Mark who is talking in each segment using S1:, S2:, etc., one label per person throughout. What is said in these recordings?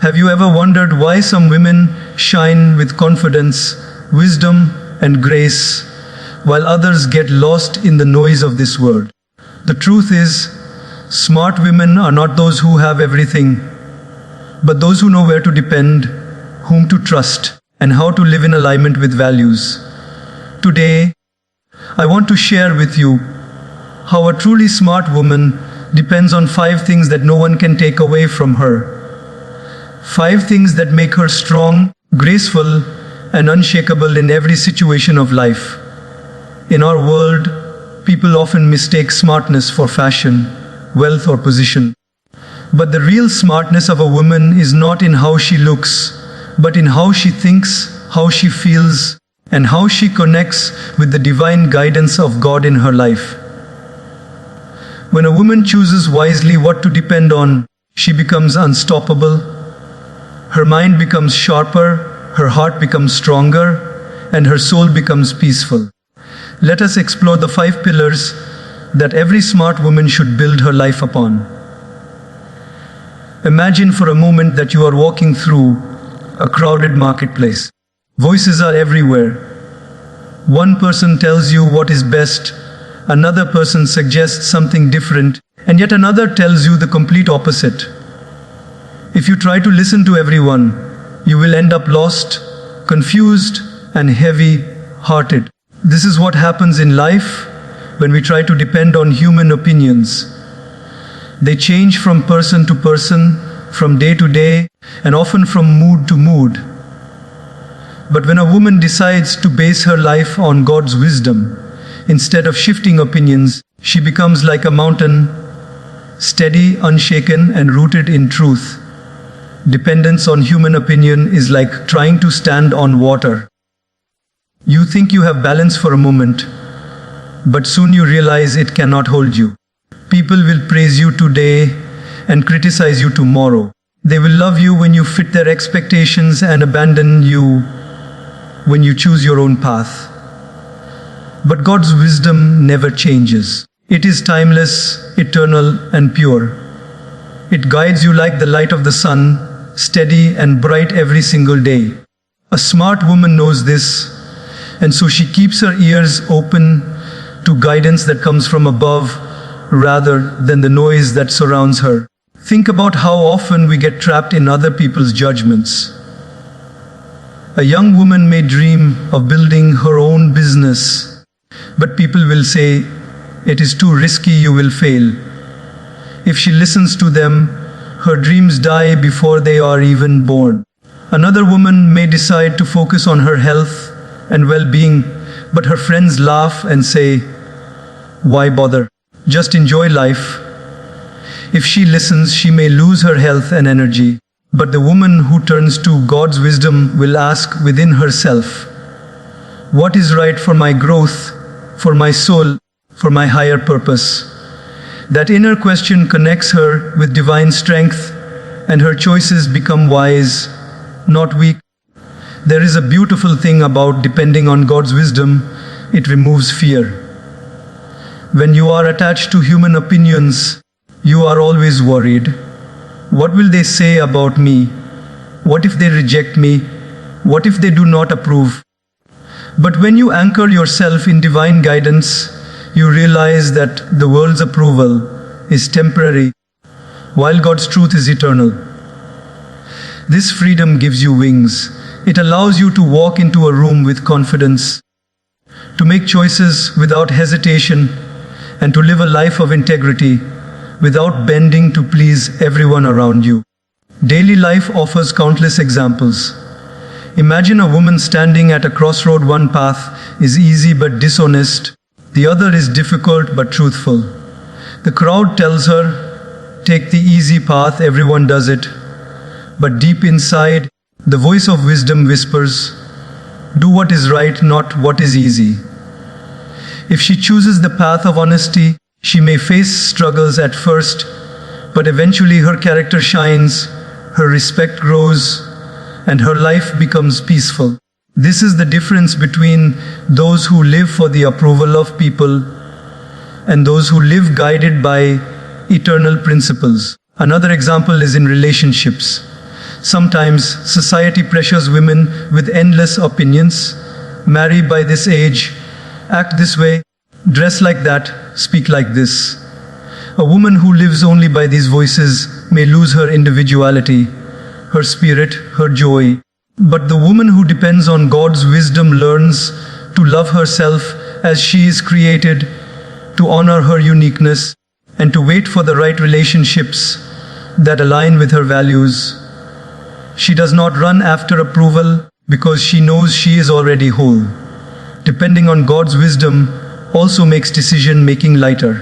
S1: Have you ever wondered why some women shine with confidence, wisdom, and grace, while others get lost in the noise of this world? The truth is, smart women are not those who have everything, but those who know where to depend, whom to trust, and how to live in alignment with values. Today, I want to share with you how a truly smart woman depends on 5 things that no one can take away from her. 5 things that make her strong, graceful, and unshakable in every situation of life. In our world, people often mistake smartness for fashion, wealth, or position. But the real smartness of a woman is not in how she looks, but in how she thinks, how she feels, and how she connects with the divine guidance of God in her life. When a woman chooses wisely what to depend on, she becomes unstoppable. Her mind becomes sharper, her heart becomes stronger, and her soul becomes peaceful. Let us explore the 5 pillars that every smart woman should build her life upon. Imagine for a moment that you are walking through a crowded marketplace. Voices are everywhere. One person tells you what is best, another person suggests something different, and yet another tells you the complete opposite. If you try to listen to everyone, you will end up lost, confused, and heavy-hearted. This is what happens in life when we try to depend on human opinions. They change from person to person, from day to day, and often from mood to mood. But when a woman decides to base her life on God's wisdom, instead of shifting opinions, she becomes like a mountain, steady, unshaken, and rooted in truth. Dependence on human opinion is like trying to stand on water. You think you have balance for a moment, but soon you realize it cannot hold you. People will praise you today and criticize you tomorrow. They will love you when you fit their expectations and abandon you when you choose your own path. But God's wisdom never changes. It is timeless, eternal, and pure. It guides you like the light of the sun, steady and bright every single day. A smart woman knows this, and so she keeps her ears open to guidance that comes from above rather than the noise that surrounds her. Think about how often we get trapped in other people's judgments. A young woman may dream of building her own business, but people will say, "It is too risky, you will fail." If she listens to them, her dreams die before they are even born. Another woman may decide to focus on her health and well-being, but her friends laugh and say, "Why bother? Just enjoy life." If she listens, she may lose her health and energy. But the woman who turns to God's wisdom will ask within herself, "What is right for my growth, for my soul, for my higher purpose?" That inner question connects her with divine strength, and her choices become wise, not weak. There is a beautiful thing about depending on God's wisdom. It removes fear. When you are attached to human opinions, you are always worried. What will they say about me? What if they reject me? What if they do not approve? But when you anchor yourself in divine guidance, you realize that the world's approval is temporary, while God's truth is eternal. This freedom gives you wings. It allows you to walk into a room with confidence, to make choices without hesitation, and to live a life of integrity without bending to please everyone around you. Daily life offers countless examples. Imagine a woman standing at a crossroad. One path is easy but dishonest. The other is difficult but truthful. The crowd tells her, "Take the easy path, everyone does it." But deep inside, the voice of wisdom whispers, "Do what is right, not what is easy." If she chooses the path of honesty, she may face struggles at first, but eventually her character shines, her respect grows, and her life becomes peaceful. This is the difference between those who live for the approval of people and those who live guided by eternal principles. Another example is in relationships. Sometimes society pressures women with endless opinions. Marry by this age, act this way, dress like that, speak like this. A woman who lives only by these voices may lose her individuality, her spirit, her joy. But the woman who depends on God's wisdom learns to love herself as she is created, to honor her uniqueness, and to wait for the right relationships that align with her values. She does not run after approval because she knows she is already whole. Depending on God's wisdom also makes decision-making lighter.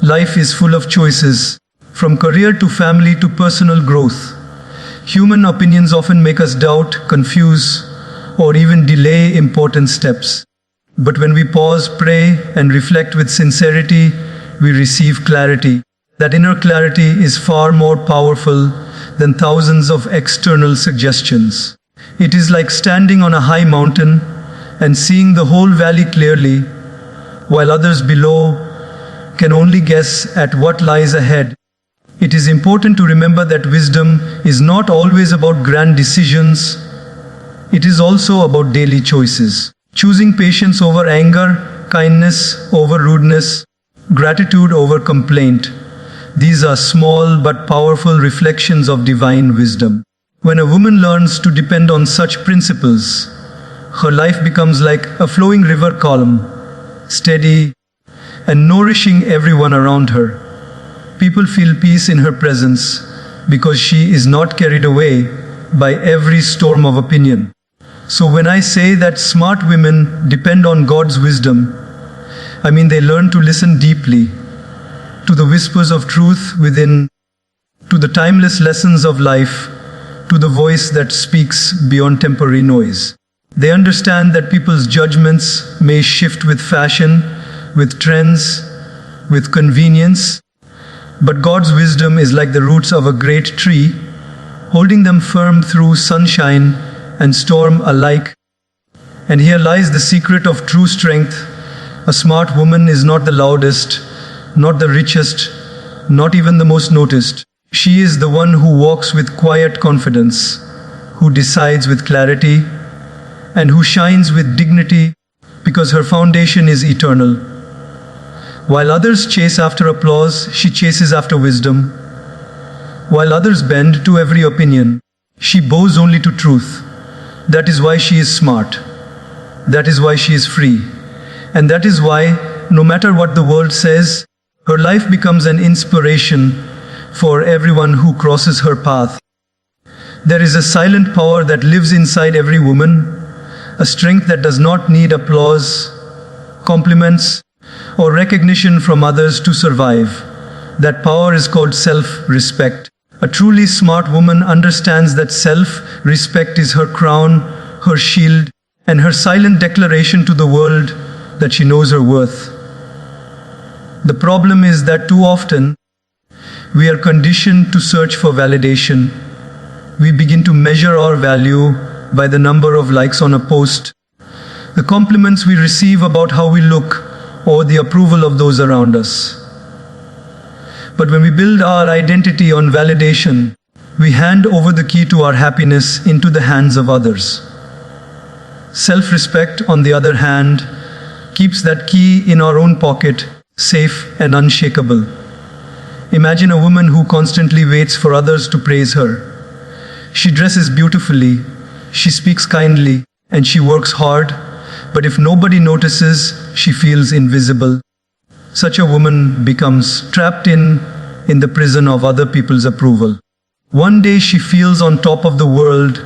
S1: Life is full of choices, from career to family to personal growth. Human opinions often make us doubt, confuse, or even delay important steps. But when we pause, pray, and reflect with sincerity, we receive clarity. That inner clarity is far more powerful than thousands of external suggestions. It is like standing on a high mountain and seeing the whole valley clearly, while others below can only guess at what lies ahead. It is important to remember that wisdom is not always about grand decisions. It is also about daily choices. Choosing patience over anger, kindness over rudeness, gratitude over complaint. These are small but powerful reflections of divine wisdom. When a woman learns to depend on such principles, her life becomes like a flowing river, calm, steady, and nourishing everyone around her. People feel peace in her presence because she is not carried away by every storm of opinion. So when I say that smart women depend on God's wisdom, I mean they learn to listen deeply to the whispers of truth within, to the timeless lessons of life, to the voice that speaks beyond temporary noise. They understand that people's judgments may shift with fashion, with trends, with convenience, but God's wisdom is like the roots of a great tree, holding them firm through sunshine and storm alike. And here lies the secret of true strength. A smart woman is not the loudest, not the richest, not even the most noticed. She is the one who walks with quiet confidence, who decides with clarity, and who shines with dignity because her foundation is eternal. While others chase after applause, she chases after wisdom. While others bend to every opinion, she bows only to truth. That is why she is smart. That is why she is free. And that is why, no matter what the world says, her life becomes an inspiration for everyone who crosses her path. There is a silent power that lives inside every woman, a strength that does not need applause, compliments, or recognition from others to survive. That power is called self-respect. A truly smart woman understands that self-respect is her crown, her shield, and her silent declaration to the world that she knows her worth. The problem is that too often, we are conditioned to search for validation. We begin to measure our value by the number of likes on a post, the compliments we receive about how we look, or the approval of those around us. But when we build our identity on validation, we hand over the key to our happiness into the hands of others. Self-respect, on the other hand, keeps that key in our own pocket, safe and unshakable. Imagine a woman who constantly waits for others to praise her. She dresses beautifully, she speaks kindly, and she works hard, but if nobody notices, she feels invisible. Such a woman becomes trapped in the prison of other people's approval. One day she feels on top of the world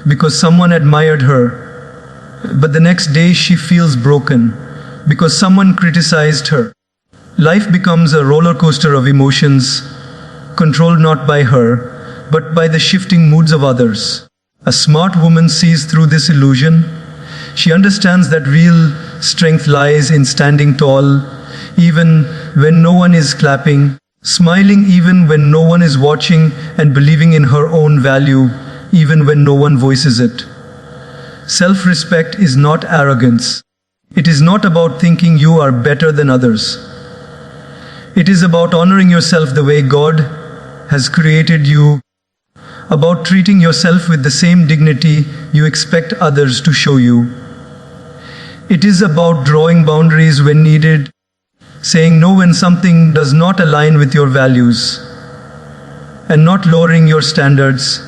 S1: because someone admired her, but the next day she feels broken because someone criticized her. Life becomes a roller coaster of emotions, controlled not by her, but by the shifting moods of others. A smart woman sees through this illusion. She understands that real strength lies in standing tall, even when no one is clapping, smiling even when no one is watching, and believing in her own value, even when no one voices it. Self-respect is not arrogance. It is not about thinking you are better than others. It is about honoring yourself the way God has created you, about treating yourself with the same dignity you expect others to show you. It is about drawing boundaries when needed, saying no when something does not align with your values, and not lowering your standards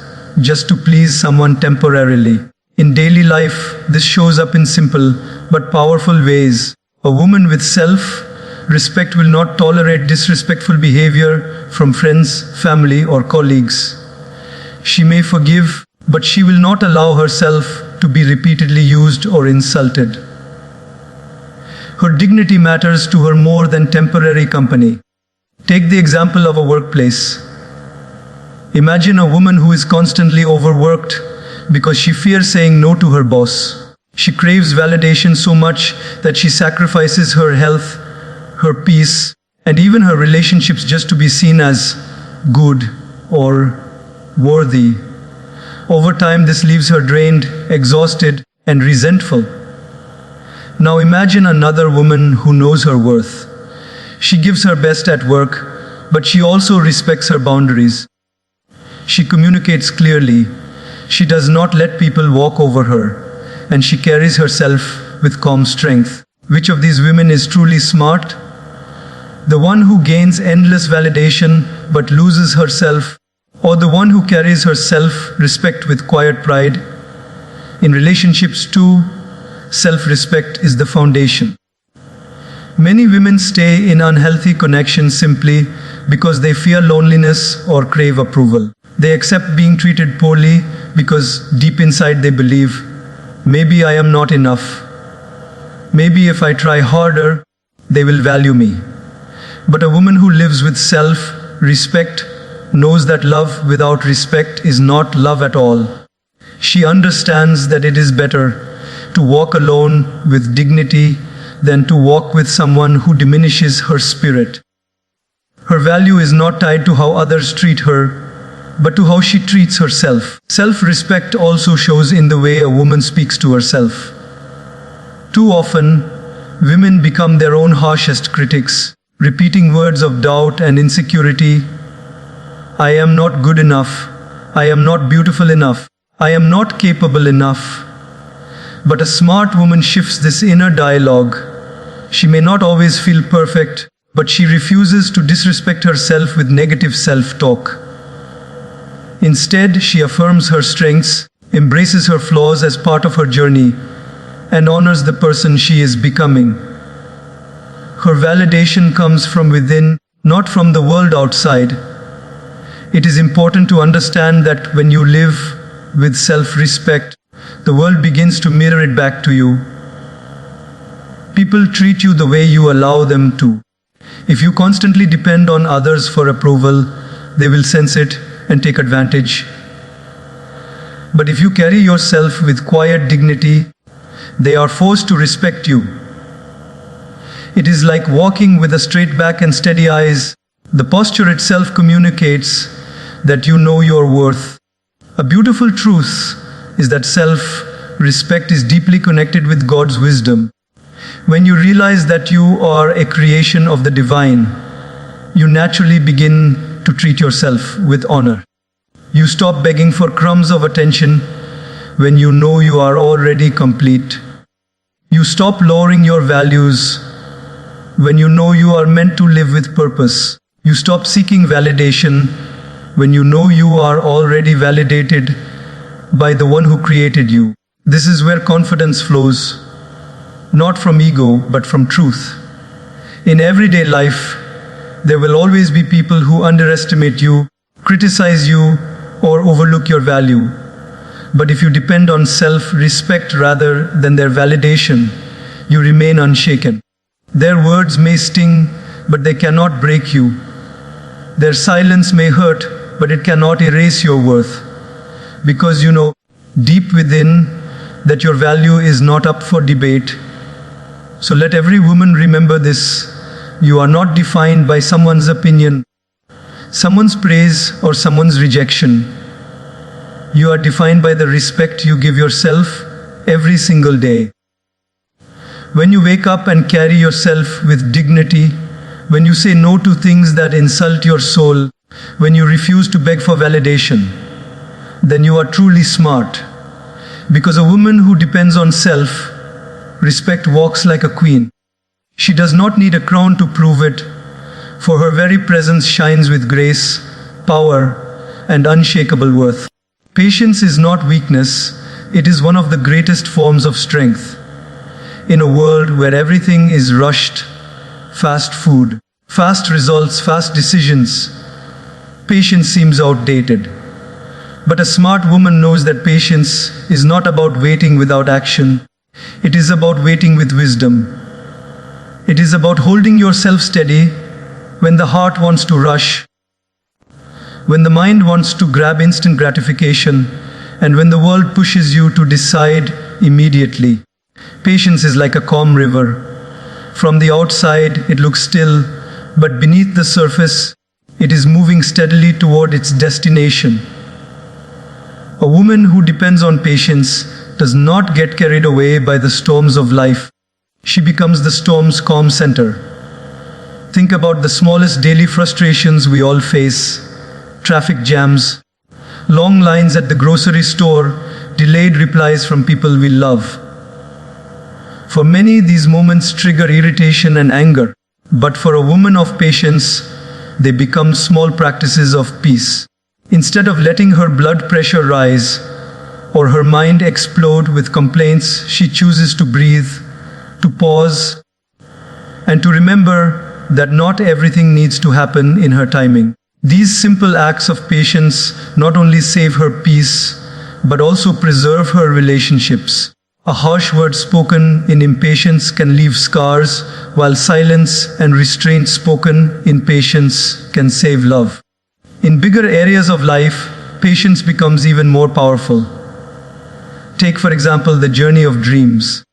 S1: just to please someone temporarily. In daily life, this shows up in simple but powerful ways. A woman with self-respect will not tolerate disrespectful behavior from friends, family, or colleagues. She may forgive, but she will not allow herself to be repeatedly used or insulted. Her dignity matters to her more than temporary company. Take the example of a workplace. Imagine a woman who is constantly overworked because she fears saying no to her boss. She craves validation so much that she sacrifices her health, her peace, and even her relationships just to be seen as good or worthy. Over time, this leaves her drained, exhausted, and resentful. Now imagine another woman who knows her worth. She gives her best at work, but she also respects her boundaries. She communicates clearly. She does not let people walk over her, and she carries herself with calm strength. Which of these women is truly smart? The one who gains endless validation but loses herself, or the one who carries her self-respect with quiet pride? In relationships too, self-respect is the foundation. Many women stay in unhealthy connections simply because they fear loneliness or crave approval. They accept being treated poorly because deep inside they believe, maybe I am not enough. Maybe if I try harder, they will value me. But a woman who lives with self-respect knows that love without respect is not love at all. She understands that it is better to walk alone with dignity than to walk with someone who diminishes her spirit. Her value is not tied to how others treat her, but to how she treats herself. Self-respect also shows in the way a woman speaks to herself. Too often, women become their own harshest critics, repeating words of doubt and insecurity. I am not good enough. I am not beautiful enough. I am not capable enough. But a smart woman shifts this inner dialogue. She may not always feel perfect, but she refuses to disrespect herself with negative self-talk. Instead, she affirms her strengths, embraces her flaws as part of her journey, and honors the person she is becoming. Her validation comes from within, not from the world outside. It is important to understand that when you live with self-respect, the world begins to mirror it back to you. People treat you the way you allow them to. If you constantly depend on others for approval, they will sense it and take advantage. But if you carry yourself with quiet dignity, they are forced to respect you. It is like walking with a straight back and steady eyes. The posture itself communicates that you know your worth. A beautiful truth is that self-respect is deeply connected with God's wisdom. When you realize that you are a creation of the divine, you naturally begin to treat yourself with honor. You stop begging for crumbs of attention when you know you are already complete. You stop lowering your values when you know you are meant to live with purpose. You stop seeking validation when you know you are already validated by the one who created you. This is where confidence flows, not from ego, but from truth. In everyday life, there will always be people who underestimate you, criticize you, or overlook your value. But if you depend on self-respect rather than their validation, you remain unshaken. Their words may sting, but they cannot break you. Their silence may hurt, but it cannot erase your worth. Because you know deep within that your value is not up for debate. So let every woman remember this. You are not defined by someone's opinion, someone's praise, or someone's rejection. You are defined by the respect you give yourself every single day. When you wake up and carry yourself with dignity, when you say no to things that insult your soul, when you refuse to beg for validation, then you are truly smart. Because a woman who depends on self-respect walks like a queen. She does not need a crown to prove it, for her very presence shines with grace, power, and unshakable worth. Patience is not weakness, it is one of the greatest forms of strength. In a world where everything is rushed, fast food, fast results, fast decisions, patience seems outdated. But a smart woman knows that patience is not about waiting without action. It is about waiting with wisdom. It is about holding yourself steady when the heart wants to rush, when the mind wants to grab instant gratification, and when the world pushes you to decide immediately. Patience is like a calm river. From the outside, it looks still, but beneath the surface, it is moving steadily toward its destination. A woman who depends on patience does not get carried away by the storms of life. She becomes the storm's calm center. Think about the smallest daily frustrations we all face: traffic jams, long lines at the grocery store, delayed replies from people we love. For many, these moments trigger irritation and anger, but for a woman of patience, they become small practices of peace. Instead of letting her blood pressure rise or her mind explode with complaints, she chooses to breathe, to pause, and to remember that not everything needs to happen in her timing. These simple acts of patience not only save her peace, but also preserve her relationships. A harsh word spoken in impatience can leave scars, while silence and restraint spoken in patience can save love. In bigger areas of life, patience becomes even more powerful. Take, for example, the journey of dreams.